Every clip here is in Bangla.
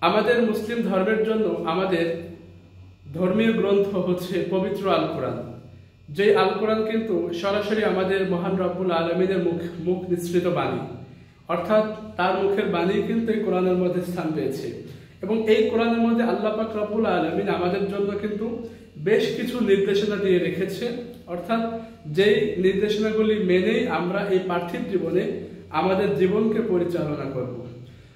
আমাদের মুসলিম ধর্মের জন্য আমাদের ধর্মীয় গ্রন্থ হচ্ছে পবিত্র আল কোরআন। যে আল কোরআন কিন্তু সরাসরি আমাদের মহান রব্বুল আলমিনের মুখ নিঃসৃত বাণী, অর্থাৎ তার মুখের বাণী কিন্তু এই কোরআনের মধ্যে স্থান পেয়েছে। এবং এই কোরআনের মধ্যে আল্লাহ পাক রব্বুল আলমিন আমাদের জন্য কিন্তু বেশ কিছু নির্দেশনা দিয়ে রেখেছে, অর্থাৎ যেই নির্দেশনাগুলি মেনেই আমরা এই পার্থিব জীবনে আমাদের জীবনকে পরিচালনা করব।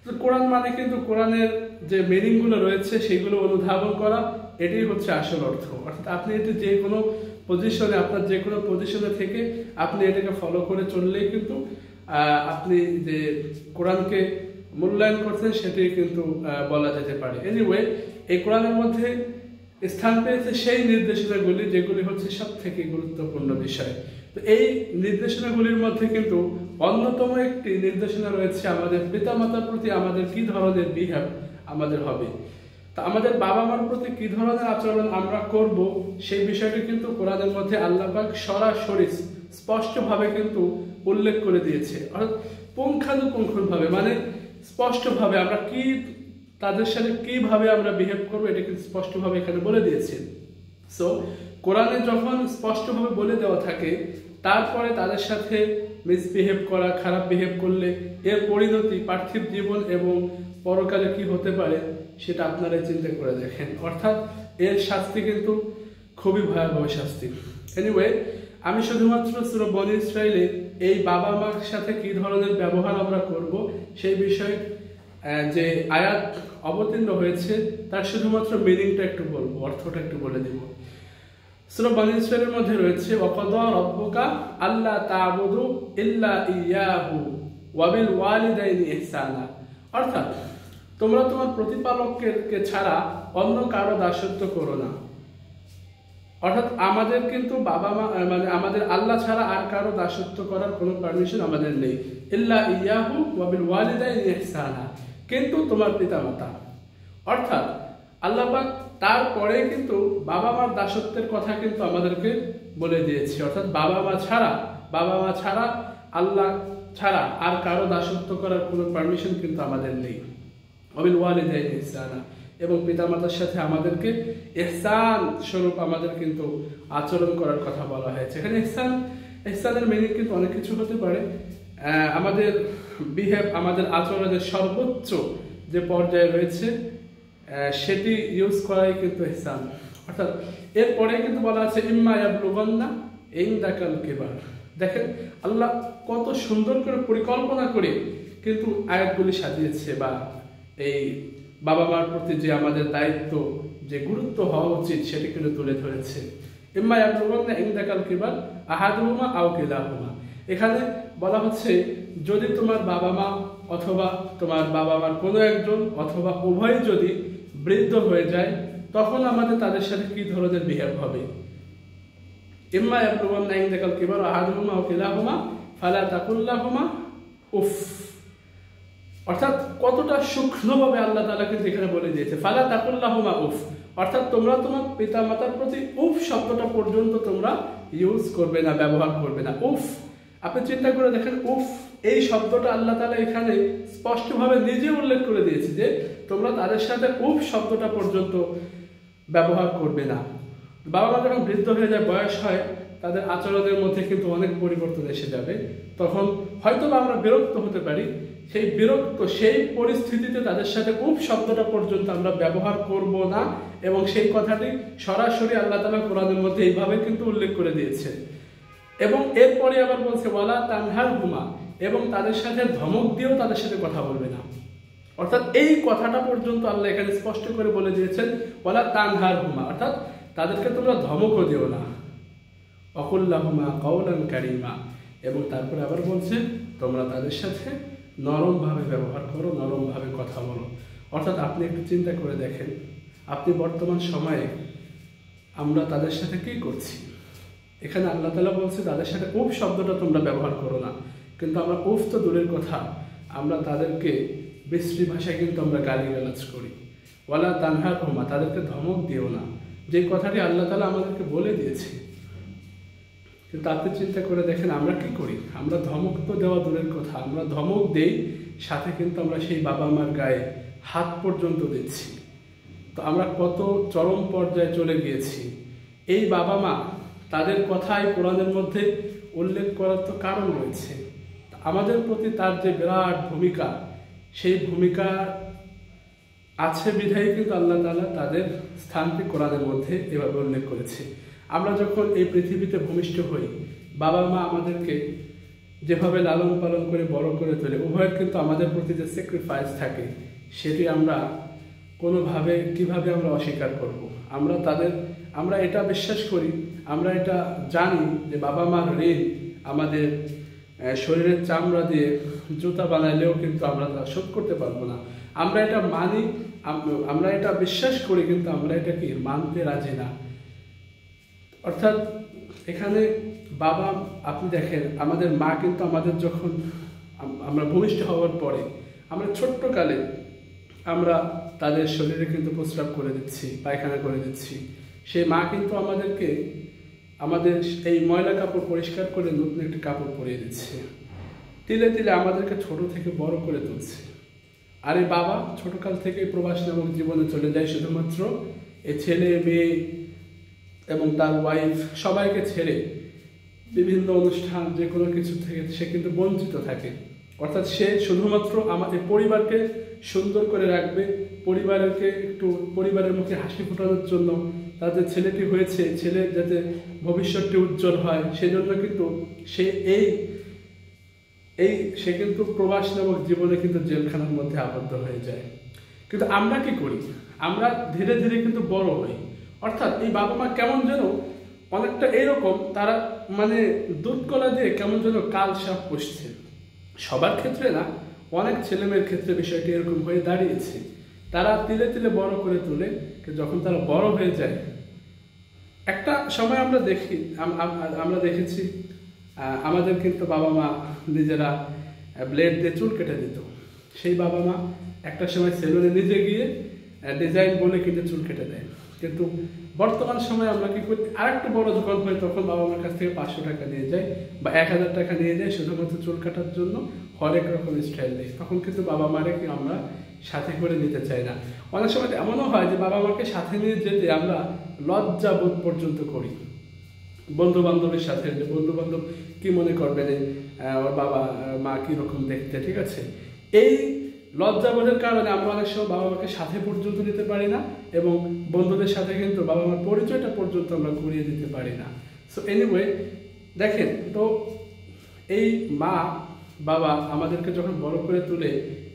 তো কোরআন মানে কিন্তু কোরআনের যে মিনিংগুলো রয়েছে সেগুলো অনুধাবন করা, এটাই হচ্ছে আসল অর্থ। অর্থাৎ আপনি এটি যে কোনো পজিশনে, আপনার যে কোনো পজিশনে থেকে আপনি এটাকে ফলো করে চললেই কিন্তু আপনি যে কোরআনকে মূল্যায়ন করছেন সেটি কিন্তু বলা যেতে পারে। এনিওয়ে, এই কোরআনের মধ্যে স্থান পেয়েছে সেই নির্দেশনাগুলি যেগুলি হচ্ছে সব থেকে গুরুত্বপূর্ণ বিষয়। তো এই নির্দেশনাগুলির মধ্যে কিন্তু অন্যতম একটি নির্দেশনা রয়েছে আমাদের পিতামাতার প্রতি আমাদের কি ধরনের বিহেভ আমাদের হবে। তা আমাদের বাবা মার প্রতি কি ধরনের আচরণ আমরা করব সেই বিষয়টি কিন্তু কোরআনের মধ্যে আল্লাহ পাক সরাসরি স্পষ্টভাবে কিন্তু উল্লেখ করে দিয়েছে। অর্থাৎ পুঙ্খানুপুঙ্খভাবে, মানে স্পষ্টভাবে আমরা কি তাদের সাথে কিভাবে আমরা বিহেভ করবো এটা কিন্তু স্পষ্টভাবে এখানে বলে দিয়েছে। সো কোরআনে যখন স্পষ্টভাবে বলে দেওয়া থাকে, তারপরে তাদের সাথে মিসবিহেভ করা, খারাপ বিহেভ করলে এর পরিণতি পার্থিব জীবন এবং পরকালে কি হতে পারে সেটা আপনারা চিন্তা করে দেখেন। অর্থাৎ এর শাস্তি কিন্তু খুবই ভয়াবহ শাস্তি। এনিওয়ে, আমি শুধুমাত্র সূরা বনী ইসরাঈলে এই বাবা মার সাথে কি ধরনের ব্যবহার আমরা করব সেই বিষয়ে যে আয়াত অবতীর্ণ হয়েছে তার শুধুমাত্র মিনিংটা একটু বলবো, অর্থটা একটু বলে দিব। সূরা বনী ইসরাঈলের মধ্যে রয়েছে ওয়াকাদা রাব্বুকা আল্লা তা'বুদু ইল্লা ইয়াহু ওয়া বিল ওয়ালিদাইনি ইহসানা। অর্থাৎ তোমরা তোমার প্রতিপালককে ছাড়া অন্য কারো দাসত্ব করো না। অর্থাৎ আমাদের কিন্তু বাবা মা, মানে আমাদের আল্লাহ ছাড়া আর কারো দাসত্ব করার কোনো পারমিশন আমাদের নেই। ইল্লা ইয়াহু ওয়া বিল ওয়ালিদাইনি ইহসানা, কিন্তু তোমার পিতামাতা। অর্থাৎ আল্লাহ পাক তারপরে কিন্তু বাবা মার দাসত্বের কথা কিন্তু আমাদেরকে বলে দিয়েছে। অর্থাৎ বাবা মা ছাড়া আল্লাহ ছাড়া আর কারো দাসত্ব করার কোনো পারমিশন কিন্তু আমাদের নেই। ওয়াবিল ওয়ালিদাইনি ইহসানা, এবং পিতামাতার সাথে আমাদেরকে ইহসান স্বরূপ আমাদের কিন্তু আচরণ করার কথা বলা হয়েছে। এখানে ইহসানের মিনিং কিন্তু অনেক কিছু হতে পারে। আমাদের বিহেভ, আমাদের আচরণের সর্বোচ্চ যে পর্যায়ে রয়েছে সেটি ইউজ করাই কিন্তু ইহসান। অর্থাৎ এরপরে কিন্তু বলা আছে ইম্মা ইয়াবলুগান্না ইনদাকাল কিবার। দেখেন আল্লাহ কত সুন্দর করে পরিকল্পনা করে কিন্তু আয়াতগুলি সাজিয়েছে, বা এই বাবা মার প্রতি যে আমাদের দায়িত্ব, যে গুরুত্ব হওয়া উচিত সেটি কিন্তু তুলে ধরেছে। ইম্মা ইয়াবলুগান্না ইনদাকাল কিবার আহাদুহুমা আও কিলাহুমা। এখানে বলা হচ্ছে যদি তোমার বাবা মা অথবা তোমার বাবা মার কোনো একজন অথবা উভয় যদি বৃদ্ধ হয়ে যায়, তখন আমাদের তাদের সাথে কি ধরনের বিহেভ হবে। ইম্মা ইয়াবলুগান্না ইনদাকাল কিবার আহাদুহুমা আও কিলাহুমা ফালা তাকুল লাহুমা উফ। অর্থাৎ কতটা সূক্ষ্মভাবে আল্লাহ তাআলা কিন্তু এখানে বলে দিয়েছে ফালা তাকুল লাহুমা উফ। অর্থাৎ তোমরা তোমার পিতা মাতার প্রতি উফ শব্দটা পর্যন্ত তোমরা ইউজ করবে না, ব্যবহার করবে না। উফ, আপনি চিন্তা করে দেখেন, উফ এই শব্দটা আল্লাহ তাআলা এখানে স্পষ্টভাবে নিজে উল্লেখ করে দিয়েছে যে তোমরা তাদের সাথে উফ শব্দটা পর্যন্ত ব্যবহার করবে না। বাবা মা যখন বৃদ্ধ হয়ে যায়, বয়স হয়, তাদের আচরণের মধ্যে কিন্তু অনেক পরিবর্তন এসে যাবে। তখন হয়তো আমরা বিরক্ত হতে পারি, সেই পরিস্থিতিতে তাদের সাথে উফ শব্দটা পর্যন্ত আমরা ব্যবহার করব না। এবং সেই কথাটি সরাসরি আল্লাহ তাআলা কোরআনের মধ্যে এইভাবে কিন্তু উল্লেখ করে দিয়েছে। এবং এরপরে আবার বলছে ওয়ালা তানহারহুমা, এবং তাদের সাথে ধমক দিয়েও তাদের সাথে কথা বলবে না। অর্থাৎ এই কথাটা পর্যন্ত আল্লাহ এখানে স্পষ্ট করে বলে দিয়েছেন ওয়ালা তানহারহুমা, অর্থাৎ তাদেরকে তোমরা ধমকও দিও না। ওয়াকুল লাহুমা কাওলান কারীমা, এবং তারপরে আবার বলছে তোমরা তাদের সাথে নরমভাবে ব্যবহার করো, নরমভাবে কথা বলো। অর্থাৎ আপনি একটু চিন্তা করে দেখেন, আপনি বর্তমান সময়ে আমরা তাদের সাথে কি করছি। এখানে আল্লাহ তাআলা বলছে তাদের সাথে উফ শব্দটা তোমরা ব্যবহার করো না, কিন্তু আমরা উফ তো দূরের কথা, আমরা তাদেরকে বিশ্রী ভাষায় কিন্তু আমরা গালিগালাজ করি। ওয়ালা তানহারহুমা, তাদেরকে ধমক দিও না, যে কথাটি আল্লাহ তাআলা আমাদেরকে বলে দিয়েছে। কিন্তু আপনি চিন্তা করে দেখেন আমরা কি করি। আমরা ধমক তো দেওয়া দূরের কথা, আমরা ধমক দেই, সাথে কিন্তু আমরা সেই বাবা মার গায়ে হাত পর্যন্ত দিচ্ছি। তো আমরা কত চরম পর্যায়ে চলে গিয়েছি। এই বাবা মা তাদের কথাই কোরআনের মধ্যে উল্লেখ করার তো কারণ রয়েছে। আমাদের প্রতি তার যে বিরাট ভূমিকা, সেই ভূমিকা আছে বিধায়ী কিন্তু আল্লাহ তাআলা তাদের স্থানটি কোরআনের মধ্যে এভাবে উল্লেখ করেছে। আমরা যখন এই পৃথিবীতে ভূমিষ্ঠ হই, বাবা মা আমাদেরকে যেভাবে লালন পালন করে বড় করে তোলে, উভয়ের কিন্তু আমাদের প্রতি যে স্যাক্রিফাইস থাকে সেটি আমরা কোনোভাবে কিভাবে আমরা অস্বীকার করব। আমরা এটা বিশ্বাস করি, আমরা এটা জানি যে বাবা মার ঋণ আমাদের শরীরের চামড়া দিয়ে জুতা বানাইলেও কিন্তু আমরা তা শোধ করতে পারবো না। আমরা এটা মানি, আমরা এটা বিশ্বাস করি, কিন্তু আমরা এটা কি মানতে রাজি না। অর্থাৎ এখানে বাবা, আপনি দেখেন আমাদের মা কিন্তু আমাদের যখন আমরা ভূমিষ্ঠ হওয়ার পরে আমরা ছোট্টকালে আমরা তাদের শরীরে কিন্তু প্রস্রাব করে দিচ্ছি, পায়খানা করে দিচ্ছি। সেই মা কিন্তু আমাদেরকে আমাদের এই ময়লা কাপড় পরিষ্কার করে নতুন একটি কাপড় পরিয়ে দিচ্ছে, তিলে তিলে আমাদেরকে ছোট থেকে বড় করে তুলছে। আর এই বাবা ছোটকাল থেকে প্রবাস নামক জীবনে চলে যায়, শুধুমাত্র এই ছেলে মেয়ে এবং তার ওয়াইফ সবাইকে ছেড়ে বিভিন্ন অনুষ্ঠান যে কোনো কিছু থেকে সে কিন্তু বঞ্চিত থাকে। অর্থাৎ সে শুধুমাত্র আমাদের পরিবারকে সুন্দর করে রাখবে, পরিবারের মুখে হাসি ফোটানোর জন্য, তাদের ছেলেটি হয়েছে, ছেলের যাতে ভবিষ্যৎটি উজ্জ্বল হয়, সেজন্য কিন্তু সে কিন্তু প্রবাস নামক জীবনে কিন্তু জেলখানার মধ্যে আবদ্ধ হয়ে যায়। কিন্তু আমরা কি করি? আমরা ধীরে ধীরে কিন্তু বড় হই। অর্থাৎ এই বাবা মা কেমন যেন অনেকটা এইরকম, তারা মানে দুধ কলা দিয়ে কেমন যেন কাল সাপ পুষছে। সবার ক্ষেত্রে না, অনেক ছেলেমেয়ের ক্ষেত্রে বিষয়টি এরকম হয়ে দাঁড়িয়েছে। তারা তিলে তিলে বড় করে তোলে, যখন তারা বড় হয়ে যায় একটা সময় আমরা দেখেছি আমাদের কিন্তু বাবা মা নিজেরা ব্লেড দিয়ে চুল কেটে দিত। সেই বাবা মা একটা সময় সেলুনে নিজে গিয়ে ডিজাইন বলে কিন্তু চুল কেটে দেয়। কিন্তু বর্তমান সময়ে আমরা কি করি, আরেকটু বড় যখন হয় তখন বাবা মার কাছ থেকে 500 টাকা নিয়ে যায় বা 1000 টাকা নিয়ে যায় শুধুমাত্র চুল কাটার জন্য, হরেক রকম স্টাইল নেই। তখন কিন্তু বাবা মারে কি আমরা সাথে করে নিতে চাই না। অনেক সময় এমনও হয় যে বাবা মাকে সাথে নিয়ে যেতে আমরা লজ্জা বোধ পর্যন্ত করি। বন্ধু বান্ধবের সাথে, যে বন্ধু বান্ধব কি মনে করবেন ওর বাবা মা কিরকম দেখতে, ঠিক আছে, এই লজ্জাবোধের কারণে আমরা অনেক সময় বাবা মাকে সাথে পর্যন্ত নিতে পারি না, এবং বন্ধুদের সাথে কিন্তু বাবা মার পরিচয়টা পর্যন্ত আমরা করিয়ে দিতে পারি না। সো এনিওয়ে, দেখেন তো এই মা বাবা আমাদেরকে যখন বড় করে তুলে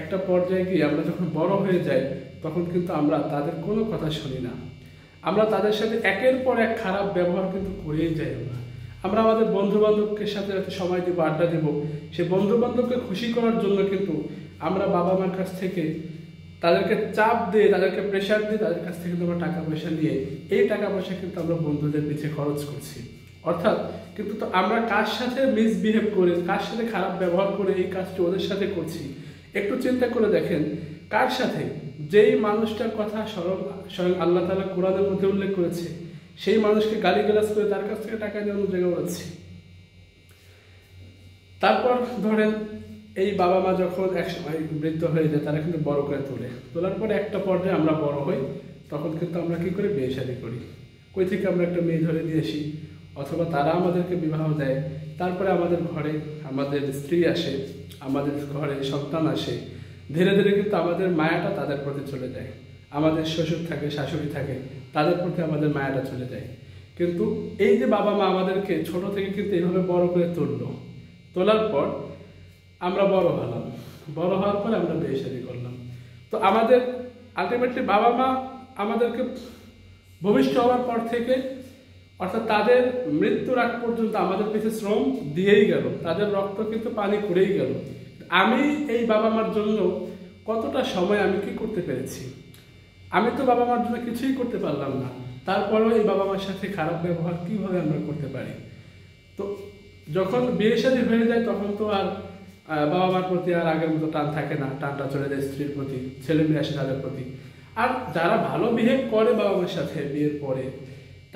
একটা পর্যায়ে গিয়ে আমরা যখন বড় হয়ে যাই, তখন কিন্তু আমরা তাদের কোনো কথা শুনি না। আমরা তাদের সাথে একের পর এক খারাপ ব্যবহার কিন্তু করেই যাই। আমরা আমাদের বন্ধু বান্ধবকে সাথে সময় দেবো, আড্ডা দেবো, সে বন্ধু বান্ধবকে খুশি করার জন্য কিন্তু আমরা বাবা মার কাছ থেকে তাদেরকে চাপ দিয়ে, তাদেরকে প্রেশার দিয়ে তাদের কাছ থেকে আমরা টাকা পয়সা নিয়ে এই টাকা পয়সা কিন্তু আমরা বন্ধুদের পিছিয়ে খরচ করছি। অর্থাৎ কিন্তু তো আমরা কার সাথে মিসবিহেভ করে, কার সাথে খারাপ ব্যবহার করে এই কাজটি ওদের সাথে করছি। একটু চিন্তা করে দেখেন, কার সাথে, যেই মানুষটার কথা স্বয়ং আল্লাহ তাআলা কোরআনের মধ্যে উল্লেখ করেছে, সেই মানুষকে গালিগালাজ করে তার কাছ থেকে টাকা নিয়ে অন্য জায়গায় উড়াচ্ছি। তারপর ধরেন এই বাবা মা যখন একসময় বৃদ্ধ হয়ে যায়, তারা কিন্তু বড় করে তোলার পরে একটা পর্যায়ে আমরা বড় হই, তখন কিন্তু আমরা কি করি, বিয়ে শাদী করি। কই থেকে আমরা একটা মেয়ে ধরে নিয়ে আসি, অথবা তারা আমাদেরকে বিবাহ দেয়। তারপরে আমাদের ঘরে আমাদের স্ত্রী আসে, আমাদের ঘরে সন্তান আসে। ধীরে ধীরে কিন্তু আমাদের মায়াটা তাদের প্রতি চলে যায়। আমাদের শ্বশুর থাকে, শাশুড়ি থাকে, তাদের প্রতি আমাদের মায়াটা চলে যায়। কিন্তু এই যে বাবা মা আমাদেরকে ছোট থেকে কিন্তু এইভাবে বড় করে তোলার পর আমরা বড় হলাম, বড় হওয়ার পর আমরা বিয়ে শাদী করলাম। তো আমাদের আলটিমেটলি বাবা মা আমাদেরকে ভূমিষ্ঠ হওয়ার পর থেকে, অর্থাৎ তাদের মৃত্যুর আগ পর্যন্ত আমাদের পিছনে শ্রম দিয়েই গেল, তাদের রক্ত কিন্তু পানি করেই গেল। আমি এই বাবা মার জন্য কতটা সময় আমি কি করতে পেরেছি? আমি তো বাবা মার জন্য কিছুই করতে পারলাম না। তারপরেও এই বাবা মার সাথে খারাপ ব্যবহার কিভাবে আমরা করতে পারি? তো যখন বিয়ে শাদী হয়ে যায়, তখন তো আর বাবা মার প্রতি আর আগের মতো টান থাকে না, টানটা চলে যায় স্ত্রীর প্রতি, ছেলে মেয়ে আসে তাদের প্রতি। আর যারা ভালো বিহেভ করে বাবা মার সাথে বিয়ের পরে,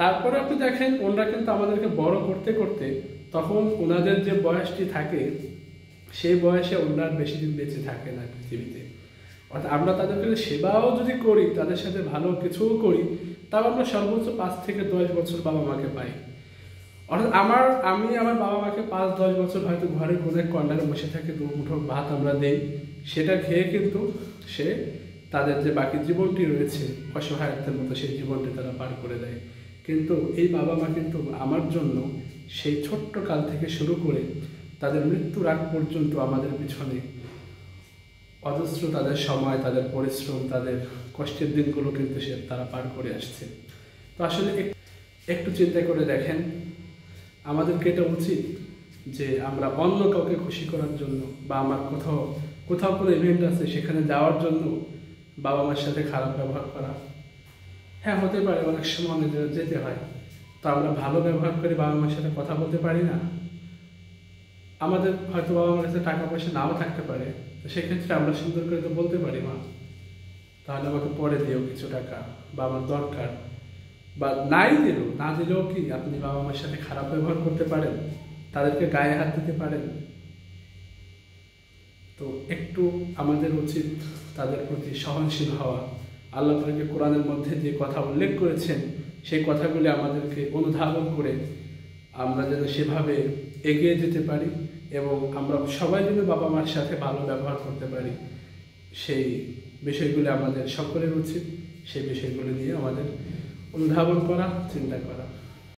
তারপরে আপনি দেখেন ওনারা কিন্তু আমাদেরকে বড় করতে করতে, তখন ওনাদের যে বয়সটি থাকে সেই বয়সে ওনার বেশি দিন বেঁচে থাকে না পৃথিবীতে। অর্থাৎ আমরা তাদেরকে সেবাও যদি করি, তাদের সাথে ভালো কিছুও করি, তাও আমরা সর্বোচ্চ 5 থেকে 10 বছর বাবা মাকে পাই। অর্থাৎ আমি আমার বাবা মাকে 5-10 বছর হয়তো ঘরের কোনো এক কর্নারে বসে থাকে, 2 মুঠো ভাত আমরা দেই, সেটা খেয়ে কিন্তু সে তাদের যে বাকি জীবনটি রয়েছে অসহায়ত্বের মতো সেই জীবনটি তারা পার করে দেয়। কিন্তু এই বাবা মা কিন্তু আমার জন্য সেই ছোট্ট কাল থেকে শুরু করে তাদের মৃত্যুর আগ পর্যন্ত আমাদের পিছনে অজস্র তাদের সময়, তাদের পরিশ্রম, তাদের কষ্টের দিনগুলো কিন্তু তারা পার করে আসছে। তো আসলে একটু চিন্তা করে দেখেন, আমাদেরকে এটা উচিত যে আমরা অন্য কাউকে খুশি করার জন্য বা আমার কোথাও কোনো ইভেন্ট আছে সেখানে যাওয়ার জন্য বাবা মার সাথে খারাপ ব্যবহার করা? হ্যাঁ, হতে পারে অনেক সময় অনেক জায়গায় যেতে হয়, তো আমরা ভালো ব্যবহার করে বাবা মার সাথে কথা বলতে পারি না? আমাদের হয়তো বাবা মার কাছে টাকা পয়সা নাও থাকতে পারে, তো সেক্ষেত্রে আমরা সুন্দর করে তো বলতে পারি, মা তাহলে আমাকে পরে দিও কিছু টাকা, বা আমার দরকার, বা না দিলেও কি আপনি বাবা মার সাথে খারাপ ব্যবহার করতে পারেন, তাদেরকে গায়ে হাত দিতে পারেন? তো একটু আমাদের উচিত তাদের প্রতি সহনশীল হওয়া। আল্লাহ পাক কোরআনের মধ্যে যে কথা উল্লেখ করেছেন সেই কথাগুলি আমাদেরকে অনুধাবন করে আমরা যেন সেভাবে এগিয়ে যেতে পারি এবং আমরা সবাই যেন বাবা মার সাথে ভালো ব্যবহার করতে পারি, সেই বিষয়গুলি আমাদের সকলের উচিত। সেই বিষয়গুলি নিয়ে আমাদের অনুধাবন করা, চিন্তা করা।